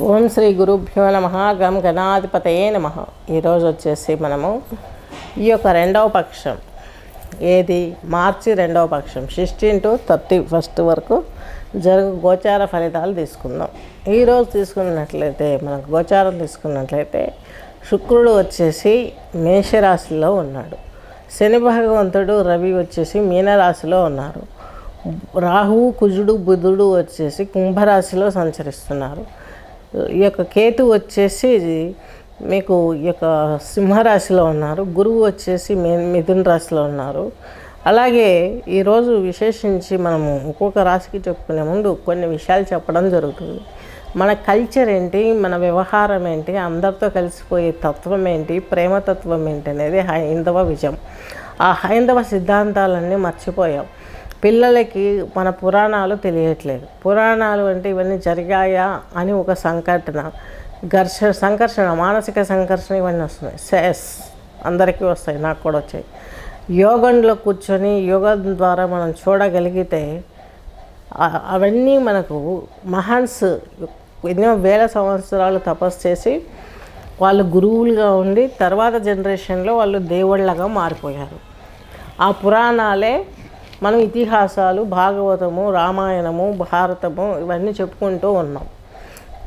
ఓం శ్రీ గురుభ్యో నమ. గం గణాధిపతయే నమ. ఈరోజు వచ్చేసి మనము ఈ యొక్క రెండవ పక్షం ఏది మార్చి రెండవ పక్షం 16 to 31 వరకు జరుగు గోచార ఫలితాలు తీసుకుందాం. ఈరోజు తీసుకున్నట్లయితే మనకు గోచారం తీసుకున్నట్లయితే శుక్రుడు వచ్చేసి మేషరాశిలో ఉన్నాడు. శని భగవంతుడు రవి వచ్చేసి మీనరాశిలో ఉన్నారు. రాహువు కుజుడు బుధుడు వచ్చేసి కుంభరాశిలో సంచరిస్తున్నారు. ఈ యొక్క కేతు వచ్చేసి మీకు ఈ యొక్క సింహరాశిలో ఉన్నారు. గురువు వచ్చేసి మిథున రాశిలో ఉన్నారు. అలాగే ఈరోజు విశేషించి మనము ఒక్కొక్క రాశికి చెప్పుకునే ముందు కొన్ని విషయాలు చెప్పడం జరుగుతుంది. మన కల్చర్ ఏంటి, మన వ్యవహారం ఏంటి, అందరితో కలిసిపోయే తత్వం ఏంటి, ప్రేమతత్వం ఏంటి అనేది హైందవ విజయం. ఆ హైందవ సిద్ధాంతాలన్నీ మర్చిపోయాం. పిల్లలకి మన పురాణాలు తెలియట్లేదు. పురాణాలు అంటే ఇవన్నీ జరిగాయా అని ఒక సంఘర్షణ, మానసిక సంఘర్షణ ఇవన్నీ వస్తున్నాయి. సెస్ అందరికీ వస్తాయి, నాకు కూడా వచ్చాయి. యోగంలో కూర్చొని యోగం ద్వారా మనం చూడగలిగితే అవన్నీ మనకు మహాన్స్ ఎన్నో వేల సంవత్సరాలు తపస్సు చేసి వాళ్ళు గురువులుగా ఉండి తర్వాత జనరేషన్లో వాళ్ళు దేవుళ్ళగా మారిపోయారు. ఆ పురాణాలే మనం ఇతిహాసాలు, భాగవతము, రామాయణము, భారతము ఇవన్నీ చెప్పుకుంటూ ఉన్నాం.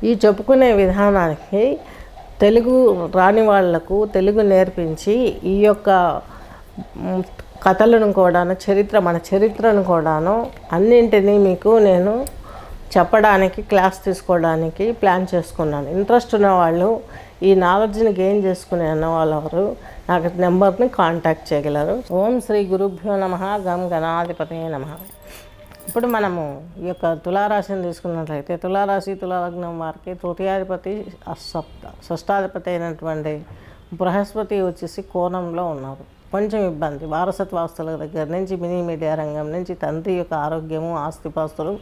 ఈ చెప్పుకునే విధానానికి తెలుగు రాని వాళ్లకు తెలుగు నేర్పించి ఈ యొక్క కథలను కూడాను మన చరిత్రను కూడాను అన్నింటినీ మీకు నేను చెప్పడానికి, క్లాస్ తీసుకోవడానికి ప్లాన్ చేసుకున్నాను. ఇంట్రెస్ట్ ఉన్న వాళ్ళు, ఈ నాలెడ్జ్ని గెయిన్ చేసుకునే అన్న వాళ్ళెవరు నాకు నెంబర్ని కాంటాక్ట్ చేయగలరు. ఓం శ్రీ గురుభ్యో నమ. గం గణాధిపతయే నమ. ఇప్పుడు మనము ఈ యొక్క తులారాశిని తీసుకున్నట్లయితే తులారాశి తులాలగ్నం వారికి తృతీయాధిపతి షష్టాధిపతి అయినటువంటి బృహస్పతి వచ్చేసి కోణంలో ఉన్నారు. కొంచెం ఇబ్బంది. వారసత్వాస్తుల దగ్గర నుంచి మినీ మీడియా రంగం నుంచి తండ్రి యొక్క ఆరోగ్యము, ఆస్తిపాస్తులు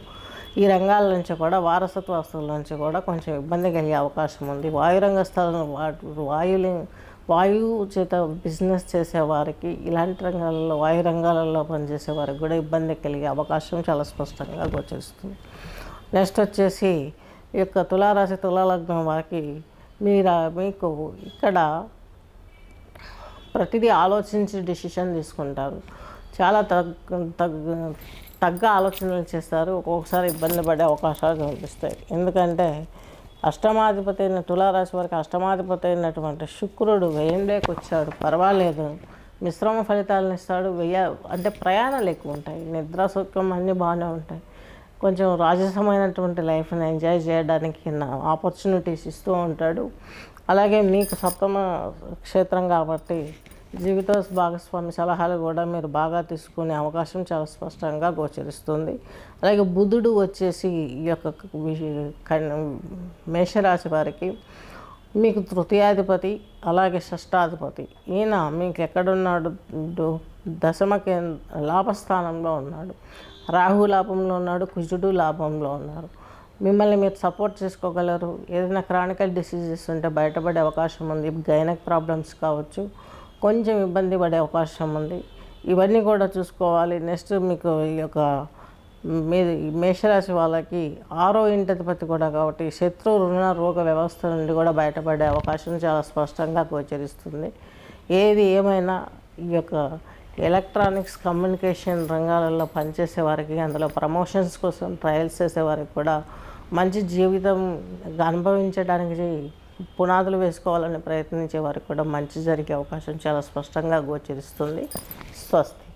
ఈ రంగాల నుంచి కూడా, వారసత్వ వస్తువుల నుంచి కూడా కొంచెం ఇబ్బంది కలిగే అవకాశం ఉంది. వాయురంగ స్థలం వాయువు చేత బిజినెస్ చేసేవారికి, ఇలాంటి రంగాలలో వాయు రంగాలలో పనిచేసే వారికి కూడా ఇబ్బంది కలిగే అవకాశం చాలా స్పష్టంగా గోచరిస్తుంది. నెక్స్ట్ వచ్చేసి ఈ యొక్క తులారాశి తులాలగ్నం వారికి మీకు ఇక్కడ ప్రతిదీ ఆలోచించి డిసిషన్ తీసుకుంటారు. చాలా తగ్గ ఆలోచనలు చేస్తారు. ఒక్కొక్కసారి ఇబ్బంది పడే అవకాశాలు కనిపిస్తాయి. ఎందుకంటే అష్టమాధిపతి అయిన తులారాశి వారికి అష్టమాధిపతి అయినటువంటి శుక్రుడు వ్యయంలోకి వచ్చాడు. పర్వాలేదు, మిశ్రమ ఫలితాలను ఇస్తాడు. అంటే ప్రయాణాలు ఎక్కువ ఉంటాయి, నిద్ర సుఖం అన్నీ బాగానే ఉంటాయి. కొంచెం రాజసమైనటువంటి లైఫ్ని ఎంజాయ్ చేయడానికి ఆపర్చునిటీస్ ఇస్తూ ఉంటాడు. అలాగే మీకు సప్తమ క్షేత్రం కాబట్టి జీవిత భాగస్వామి సలహాలు కూడా మీరు బాగా తీసుకునే అవకాశం చాలా స్పష్టంగా గోచరిస్తుంది. అలాగే బుధుడు వచ్చేసి ఈ యొక్క మేషరాశి వారికి మీకు తృతీయాధిపతి, అలాగే షష్టాధిపతి. ఈయన మీకు ఎక్కడున్నాడు? దశమ లాభస్థానంలో ఉన్నాడు. రాహు లాభంలో ఉన్నాడు, కుజుడు లాభంలో ఉన్నారు. మిమ్మల్ని మీరు సపోర్ట్ చేసుకోగలరు. ఏదైనా క్రానికల్ డిసీజెస్ ఉంటే బయటపడే అవకాశం ఉంది. గైనక్ ప్రాబ్లమ్స్ కావచ్చు, కొంచెం ఇబ్బంది పడే అవకాశం ఉంది. ఇవన్నీ కూడా చూసుకోవాలి. నెక్స్ట్ మీకు ఈ యొక్క మేషరాశి వాళ్ళకి 6వ ఇంటధిపతి కూడా కాబట్టి శత్రు రుణ రోగ వ్యవస్థ నుండి కూడా బయటపడే అవకాశం చాలా స్పష్టంగా గోచరిస్తుంది. ఏది ఏమైనా ఈ యొక్క ఎలక్ట్రానిక్స్ కమ్యూనికేషన్ రంగాలలో పనిచేసే వారికి, అందులో ప్రమోషన్స్ కోసం ట్రయల్స్ చేసే వారికి కూడా మంచి జీవితం అనుభవించడానికి పునాదులు వేసుకోవాలని ప్రయత్నించే వారికి కూడా మంచి జరిగే అవకాశం చాలా స్పష్టంగా గోచరిస్తుంది. స్వస్తి.